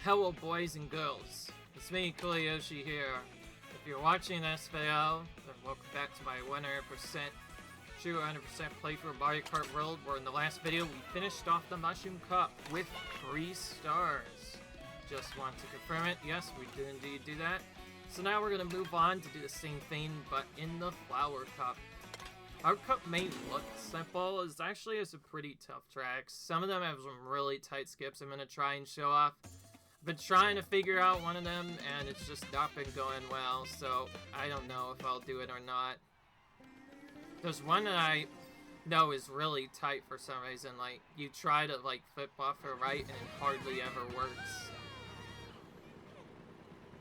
Hello boys and girls, it's me, Koyoshi here. If you're watching this video, then welcome back to my 100% true 100% playthrough of Mario Kart World, where in the last video we finished off the Mushroom Cup with 3 stars. Just want to confirm it, yes, we do indeed do that. So now we're going to move on to do the same thing, but in the Flower Cup. Our cup may look simple, it actually is a pretty tough track. Some of them have some really tight skips I'm going to try and show off. Been trying to figure out one of them, and it's just not been going well, so I don't know if I'll do it or not. There's one that I know is really tight for some reason, like, you try to, like, flip off or right, and it hardly ever works.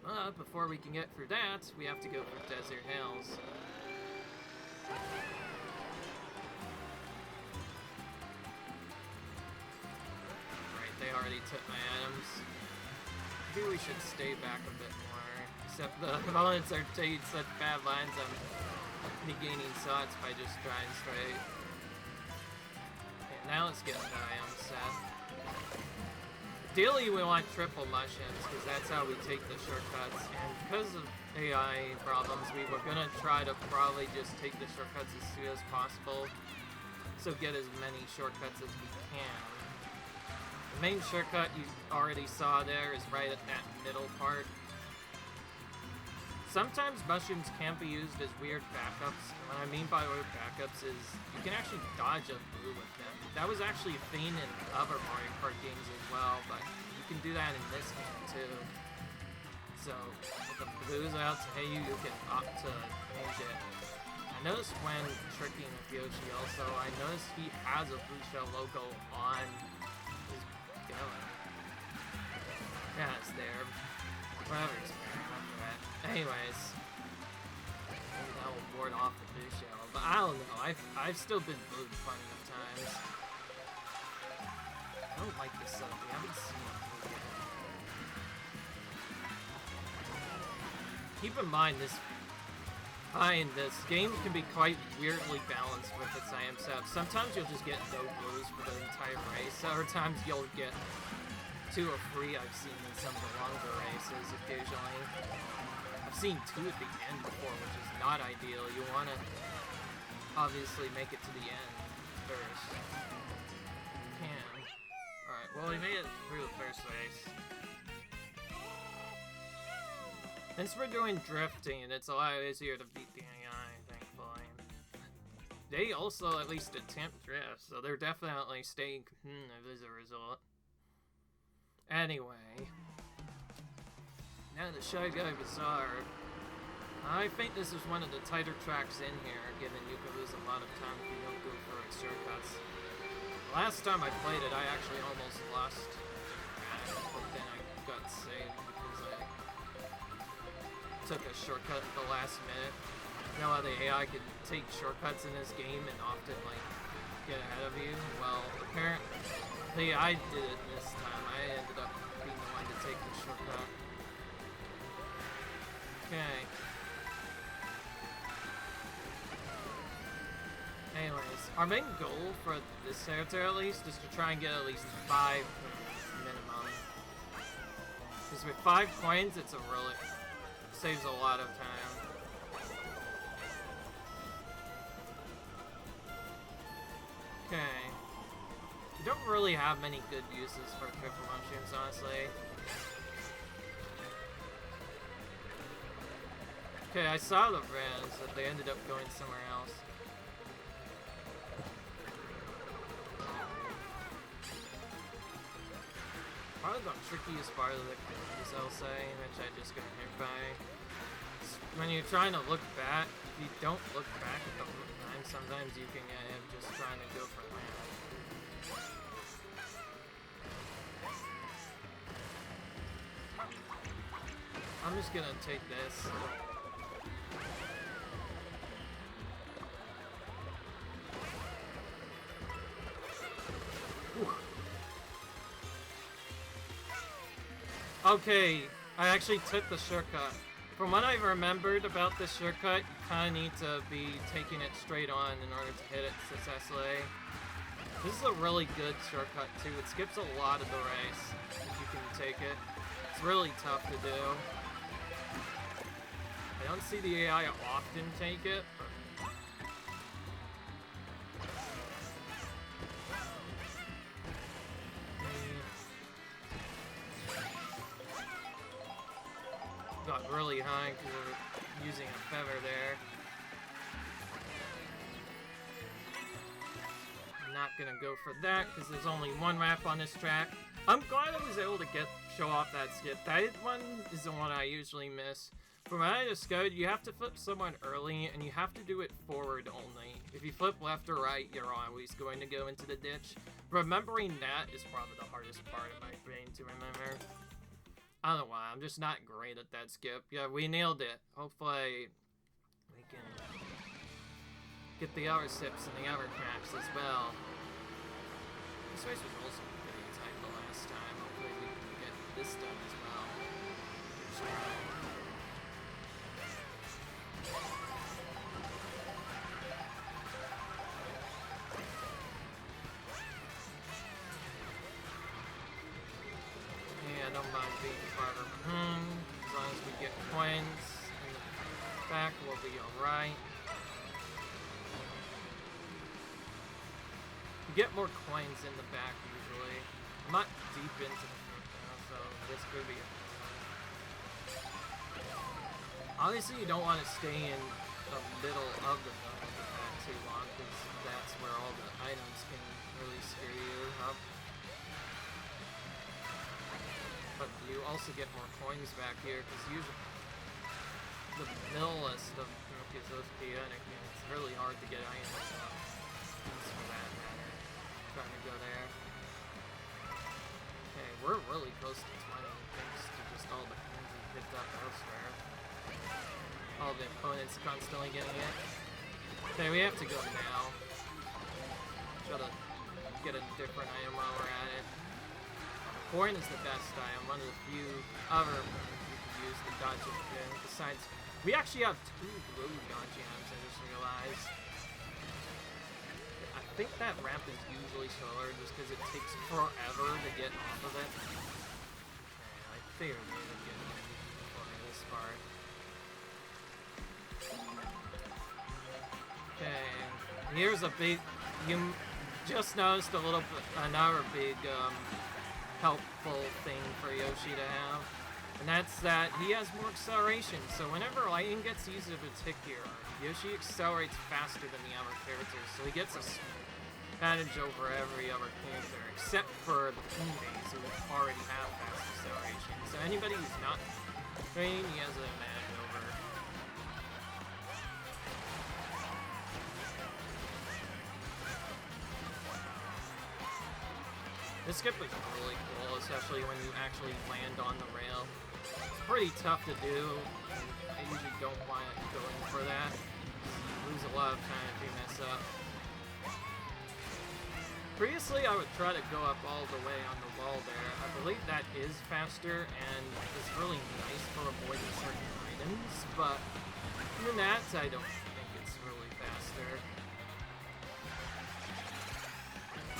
But before we can get through that, we have to go for Desert Hills. Right, they already took my items. Maybe we should stay back a bit more, except the opponents are taking such bad lines, I'm negaining shots by just driving straight. Okay, now let's get the item set. Ideally we want triple mushrooms, because that's how we take the shortcuts, and because of AI problems, we were gonna try to probably just take the shortcuts as soon as possible, so get as many shortcuts as we can. The main shortcut you already saw there is right at that middle part. Sometimes mushrooms can be used as weird backups, and what I mean by weird backups is you can actually dodge a blue with them. That was actually a thing in other Mario Kart games as well, but you can do that in this game too. So, if the blue's out to hit you, you can opt to change it. I noticed when tricking with Yoshi also, I noticed he has a Blue Shell logo on his gun. Yeah, it's there. Whatever, it's there. Anyways, maybe that will ward off the Blue Shell, but I don't know, I've still been blued plenty of times. I don't like this setup, we haven't seen it yet. Keep in mind, this game can be quite weirdly balanced with its IM setup. Sometimes you'll just get no blues for the entire race, other times you'll get 2 or 3 I've seen in some of the longer races occasionally. I've seen 2 at the end before, which is not ideal. You want to obviously make it to the end first. You can. Alright, well we made it through the first race. Since we're doing drifting, it's a lot easier to beat the AI, thankfully. They also at least attempt drift, so they're definitely staying as a result. Anyway, now the Shy Guy Bazaar. I think this is one of the tighter tracks in here, given you can lose a lot of time if you don't go for its shortcuts. Last time I played it, I actually almost lost track, but then I got saved because I took a shortcut at the last minute. You know how the AI can take shortcuts in this game and often, like, get ahead of you? Well, apparently I did it this time. I ended up being the one to take the shortcut. Okay. Anyways, our main goal for this territory at least is to try and get at least 5 points minimum. Because with 5 coins, it's a really saves a lot of time. Okay. You don't really have many good uses for triple mushrooms, honestly. Okay, I saw the res, but they ended up going somewhere else. Probably the trickiest part of the game is LSA, which I just got hit by. When you're trying to look back, if you don't look back a couple of times, sometimes you can get him just trying to go for land. I'm just gonna take this. Whew. Okay, I actually took the shortcut. From what I remembered about this shortcut, you kind of need to be taking it straight on in order to hit it successfully. This is a really good shortcut too. It skips a lot of the race if you can take it. really tough to do. I don't see the AI often take it, but... Got really high because we're using a feather there. I'm not gonna go for that because there's only one map on this track. I'm glad I was able to show off that skip. That one is the one I usually miss. From what I discovered, you have to flip someone early and you have to do it forward only. If you flip left or right, you're always going to go into the ditch. Remembering that is probably the hardest part of my brain to remember. I don't know why, I'm just not great at that skip. Yeah, we nailed it. Hopefully, we can get the other sips and the other cracks as well. This race was also pretty tight the last time. Hopefully we can get this done as well. Yeah, I don't mind being farther behind. As long as we get coins in the back, we'll be alright. You get more coins in the back usually. I'm not deep into the front now, so this could be a... Obviously, you don't want to stay in the middle of the back too long, because that's where all the items can really screw you up. But you also get more coins back here, because usually the middle list of is those chaotic, and it's really hard to get items up. For that matter. Trying to go there. Okay, we're really close to 20 thanks to just all the coins we picked up elsewhere. All the opponents constantly getting it. Okay, we have to go now. Try to get a different item while we're at it. Coin is the best item, one of the few other you can use to dodge it. Besides, we actually have 2 blue dodging items, I just realized. I think that ramp is usually slower just because it takes forever to get off of it. Okay, I figured we would get before this part. Okay, here's a big, you just noticed a little bit, another big helpful thing for Yoshi to have. And that's that he has more acceleration, so whenever lightning gets used if it's hit here, Yoshi accelerates faster than the other characters, so he gets a advantage over every other character, except for the teammates who already have fast acceleration. So anybody who's not trained, he has an advantage over. This skip is really cool, especially when you actually land on the rail. It's pretty tough to do. I usually don't want to go in for that. You lose a lot of time if you mess up. Previously, I would try to go up all the way on the wall there. I believe that is faster and is really nice for avoiding certain items, but even that, I don't think it's really faster.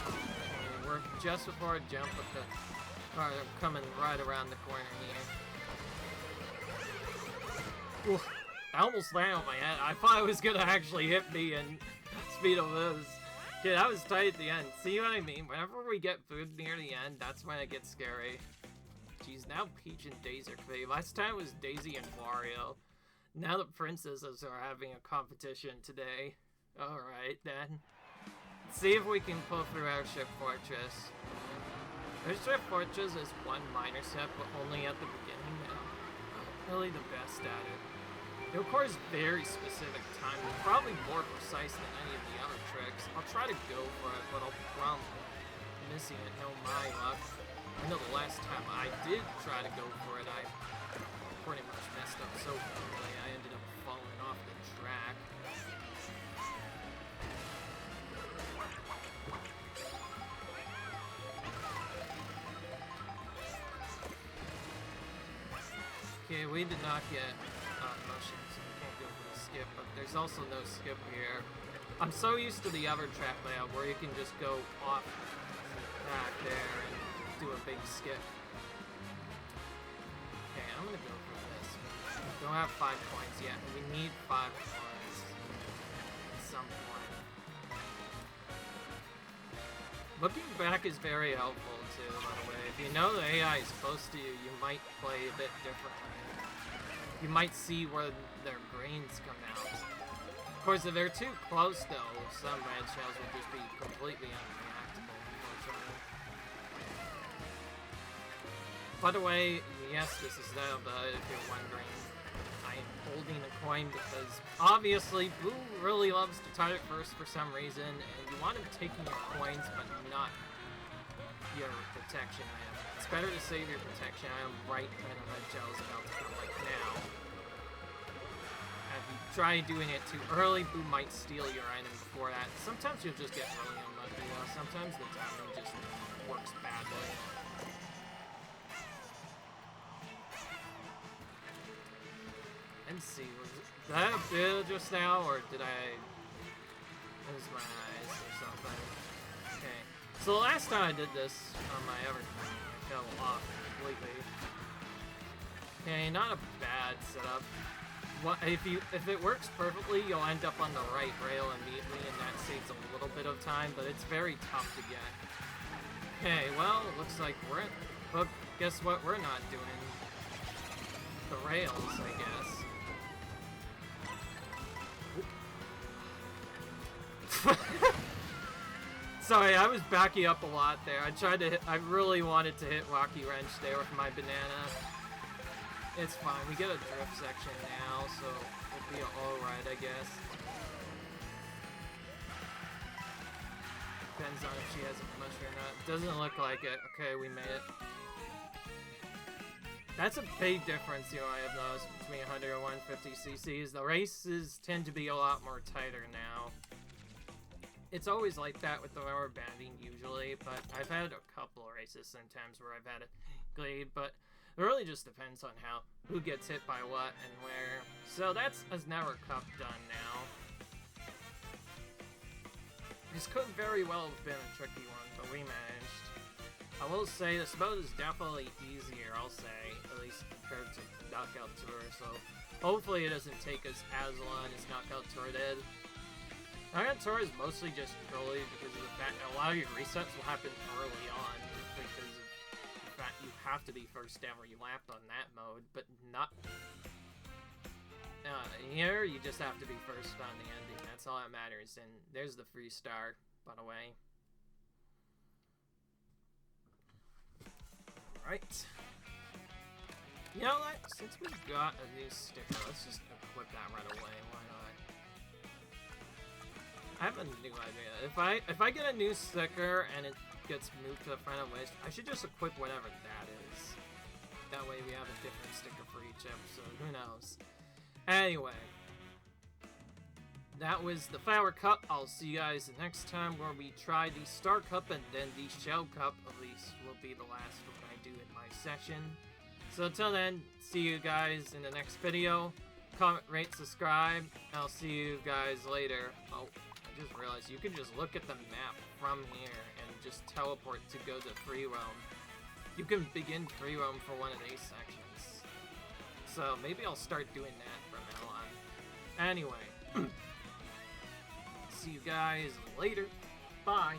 Okay, we're just before I jump with the car coming right around the corner here. Oof, I almost landed on my head. I thought it was gonna actually hit me and speed of lose. Yeah, that was tight at the end. See what I mean? Whenever we get food near the end, that's when it gets scary. Geez, now Peach and Daisy are crazy. Last time it was Daisy and Wario. Now the princesses are having a competition today. Alright, then. Let's see if we can pull through Airship Fortress. Airship Fortress is one minor step, but only at the beginning. I'm really the best at it. It requires very specific timing, probably more precise than any of the other tricks. I'll try to go for it, but I'll probably missing it, no my luck. I know the last time I did try to go for it, I pretty much messed up so badly, I ended up falling off the track. Okay, we did not get motion, so we can't go for the skip, but there's also no skip here. I'm so used to the other track layout where you can just go off back there and do a big skip. gonna go for this. We don't have 5 coins yet, and we need 5 coins at some point. Looking back is very helpful too, by the way. If you know the AI is close to you, you might play a bit differently. You might see where their brains come out. Of course, if they're too close though, some red shells will just be completely unreactable, unfortunately. By the way, yes, this is Zelda, if you're wondering. I am holding a coin because, obviously, Boo really loves to tie it first for some reason, and you want him taking your coins, but not your protection item. It's better to save your protection item right when a red gel is about to come, like now. If you try doing it too early, Boo might steal your item before that. Sometimes you'll just get really unlucky, though. Sometimes the timing just works badly. Let's see, was that a build just now, or did I lose my eyes or something? Okay, so the last time I did this on my Everton, I fell off completely. Okay, not a bad setup. What, if it works perfectly, you'll end up on the right rail immediately, and that saves a little bit of time, but it's very tough to get. Okay, well, it looks like but guess what we're not doing? The rails, I guess. Sorry, I was backing up a lot there. I really wanted to hit Rocky Wrench there with my banana. It's fine, we get a drift section now, so it'll be alright, I guess. Depends on if she has a mushy or not. Doesn't look like it. Okay, we made it. That's a big difference, you know, I have noticed between 100 and 150 cc's. The races tend to be a lot more tighter now. It's always like that with the rubber banding usually, but I've had a couple of races sometimes where I've had it glade, but it really just depends on who gets hit by what and where. So that's Never Cup done now. This could very well have been a tricky one, but we managed. I will say this mode is definitely easier, I'll say, at least compared to Knockout Tour, so hopefully it doesn't take us as long as Knockout Tour did. Knockout Tour is mostly just early because of the fact that a lot of your resets will happen early on because of the fact you have to be first every lap on that mode, but not... here, you just have to be first on the ending, that's all that matters, and there's the free star, by the way. Right. You know what? Since we've got a new sticker, let's just equip that right away. Why not? I have a new idea. If I get a new sticker and it gets moved to the front of the list, I should just equip whatever that is. That way we have a different sticker for each episode. Who knows? Anyway. That was the Flower Cup. I'll see you guys the next time where we try the Star Cup, and then the Shell Cup, at least, will be the last one I do in my session. So until then, see you guys in the next video. Comment, rate, subscribe. I'll see you guys later. Oh, I just realized you can just look at the map from here and just teleport to go to free roam. You can begin free roam for one of these sections. So maybe I'll start doing that from now on. Anyway. See you guys later. Bye.